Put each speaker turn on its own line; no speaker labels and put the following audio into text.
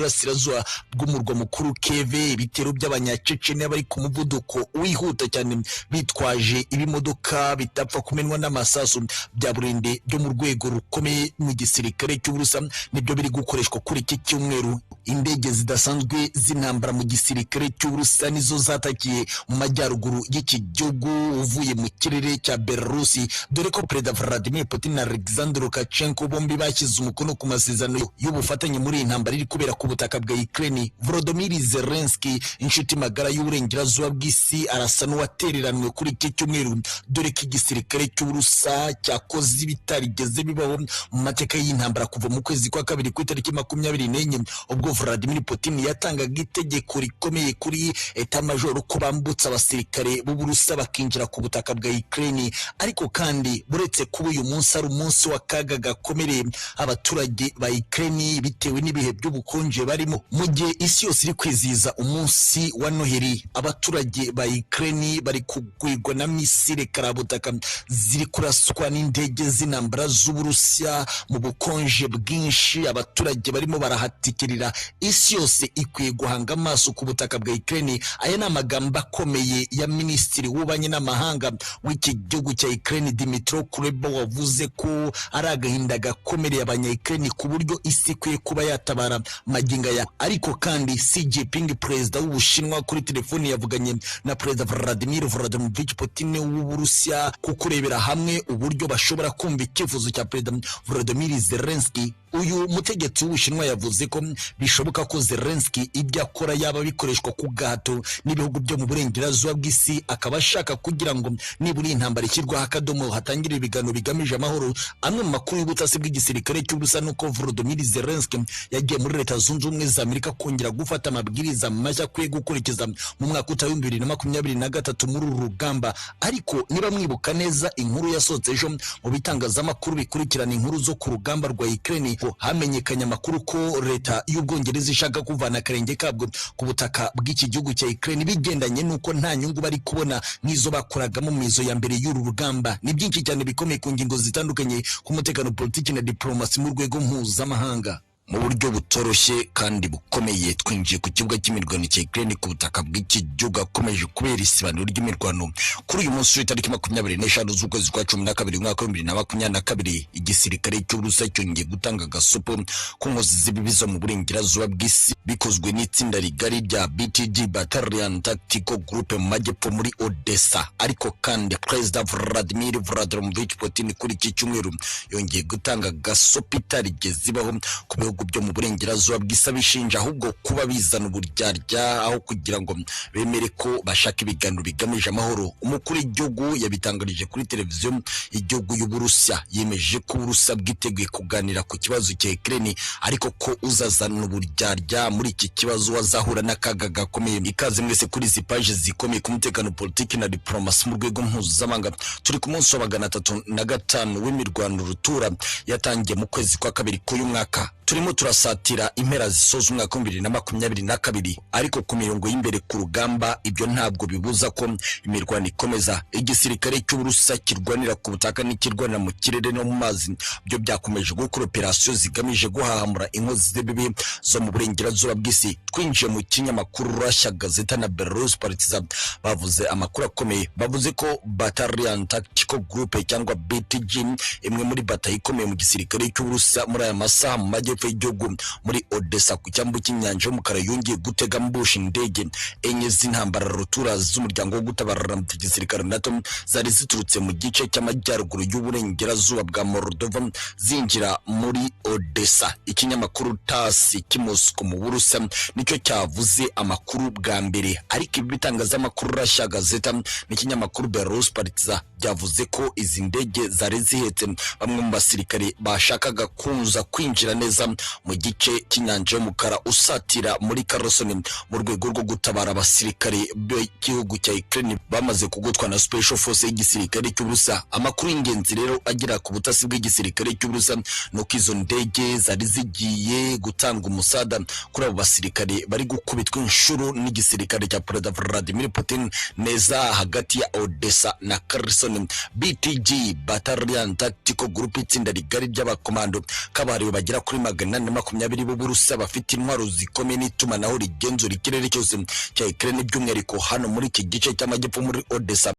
y'uburasirazuba bw'umurwa mukuru Kiev. Ibitero by'abanyacecenia bari ku muvuduko wihuta cyane bitwaje ibimodoka bitapfa kumenwa n'amasasu bya burende byo mu rwego rukomeye mu gisirikare cy'Uburusiya nibyo biri gukoreshwa kuri iki cyumweru. Indege zidasanzwe z'intambara mu gisirikare cy'Uburusiya nizo zatakiye mu majyaruguru y'iki gihugu uvuye mu kirere cya Belarusi, dore ko Perezida Vladimir Putin na Alexander Lukashenko bombi bashyize umukono ku masezerano y'ubufatanye muri iyi ntambara iri kubera ku butaka bwa Ukraine. Volodymyr Zelensky, inshuti magara y'uburengerazuba bw'isi, arasa n'uwatereranwe kuri iki cyumweru, dore ko igisirikare cy'Uburusiya cyakoze ibitarigeze bibaho mu mateka y'intambara kuva mu kwezi kwa kabiri ku itariki 24 ubwo Vladimir Putin yatangaga itegeko rikomeye kuri eta major ko bambutsa abasirikare b'Uburusiya bakinjira ku butaka bwa Ukraine. Ariko kandi buretse kuba uyu munsi ari umunsi w'akaga gakomereye abaturage ba Ukraine bitewe n'ibihe by'ubukonje barimo, mu gihe isi yose iri kwizihiza umunsi wa Noheli, abaturage ba Ukraine bari kugwigwa na misile karabutaka ziri kuraswa n'indege z'intambara z'Uburusiya mu bukonje bwinshi. Abaturage barimo barahatikirira, isi yose ikwiye guhanga amaso ku butaka bwa Ukraine. Aya ni amagambo akomeye ya minisitiri w'ububanyi n'amahanga w'iki gihugu cya Ukraine Dmytro Kuleba, wavuze ko ari agahinda gakomereye abanya-Ukraine ku buryo isi ikwiye kuba yatabara maginga ya. Ariko kandi Xi Jinping, perezida w'Ubushinwa, kuri telefoni yavuganye na Perezida Vladimir Vladimirovich Putin w'Uburusiya kukurebera hamwe uburyo bashobora kumva icyifuzo cya Perezida Volodymyr Zelensky. Uyu mutegetsi w'Ubushinwa yavuze ko bishoboka ko Zelensky ibyo akora yaba bikoreshwa ku gahato n'ibihugu byo mu burengerazuba bw'isi, akaba ashaka kugira ngo nibura intambara ishyirwaho akadomo hatangira ibiganiro bigamije amahoro. Amwe mu makuru y'ubutasi bw'igisirikare cy'Uburusiya nuko Volodymyr Zelensky yagiye muri Leta Zunze Ubumwe za Amerika kongera gufata amabwiriza mashya akwiye gukurikiza mu mwaka wa 2023 muri uru rugamba. Ariko niba mwibuka neza inkuru yasohotse ejo mu bitangazamakuru bikurikirana inkuru zo ku rugamba rwa Ukraine, hamenyekanye amakuru ko Leta y'Ubwongereza ishaka kuvana akarenge kabwo ku butaka bw'iki gihugu cya Ukraine, bigendanye nuko nta nyungu bari kubona nk'izo bakoragamo mu mizo ya mbere y'uru rugamba. Ni byinshi cyane bikomeye ku ngingo zitandukanye ku mutekano, politiki na diplomasi mu rwego mpuzamahanga. Mu buryo butoroshye kandi bukomeye twinjiye ku kibuga cy'imirwano cya Ukraine ku butaka bw'iki gihugu akomeje kubera isibaniro ry'imirwano. Kuri uyu munsi w'itariki 25 z'ukwezi kwa 12 umwaka wa 2022, igisirikare cy'Uburusiya cyongeye gutanga gasopo ku nkozi z'ibibi zo mu burengerazuba bw'isi bikozwe n'itsinda rigari rya BTG Battalion Tactical Group mu majyepfo muri Odessa. Ariko kandi Perezida Vladimir Vladimirovich Putin kuri iki cyumweru yongeye gutanga gasopo itarigeze ibaho ku bihugu byo mu burengerazuba bw'isi, bishinja ahubwo kuba bizana uburyarya aho kugira ngo bemere ko bashaka ibiganiro bigamije amahoro. Umukuru w'igihugu yabitangarije kuri televiziyo y'igihugu y'Uburusiya, yemeje ko Uburusiya bwiteguye kuganira ku kibazo cya Ukraine, ariko ko uzazana uburyarya muri iki kibazo wazahura n'akaga gakomeye. Ikaze mwese kuri izi page zikomeye ku mutekano, politiki na diplomasi mu rwego mpuzamahanga. Turi ku munsi wa 305 w'imirwano rutura yatangiye mu kwezi kwa kabiri k'uyu mwaka. Turimo turasatira impera zisoza umwaka wa 2022, ariko ku mirongo y'imbere ku rugamba ibyo ntabwo bibuza ko imirwano ikomeza. Igisirikare cy'Uburusiya kirwanira ku butaka n'ikirwanira mu kirere no mu mazi byo byakomeje gukora operasiyo zigamije guhahamura inkozi z'ibibi zo mu burengerazuba bw'isi. Twinjiye mu kinyamakuru Russia Gazeta na Belarus Partizan bavuze amakuru akomeye. Bavuze ko Battalion Tactical Group cyangwa BTG, imwe muri batayi ikomeye mu gisirikare cy'Uburusiya muri aya masaha mu majyepfo y'igihugu muri Odessa ku cyambu cy'inyanja y'umukara, yongeye gutega mbushi indege enye z'intambara rutura z'umuryango wo gutabarana mu gisirikare NATO zari ziturutse mu gice cy'amajyaruguru y'uburengerazuba bwa Moldova zinjira muri Odessa. Ikinyamakuru TASS cy'Moscow mu Burusiya nicyo cyavuze amakuru bwa mbere, ariko ibi bitangazamakuru Russia Gazeta n'ikinyamakuru Belarus Partizan byavuze ko izi ndege zari zihetse bamwe mu basirikare bashakaga kuza kwinjira neza mu gice cy'inyanja y'umukara usatira muri Kherson mu rwego rwo gutabara abasirikare b'igihugu cya Ukraine bamaze kugotwa na Special Force y'igisirikare cy'Uburusiya. Amakuru y'ingenzi rero agira ku butasi bw'igisirikare cy'Uburusiya nuko izo ndege zari zigiye gutanga umusada kuri abo basirikare bari gukubitwa inshuro n'igisirikare cya Perezida Vladimir Putin neza hagati ya Odessa na Kherson. BTG Battalion Tactical Group, itsinda rigari ry'abakomando kabariwe bagera kuri 820 b'Uburusiya bafite intwaro zikomeye n'itumanaho rigenzura ikirere cyose cya Ukraine by'umwihariko hano muri iki gice cy'amajyepfo muri Odessa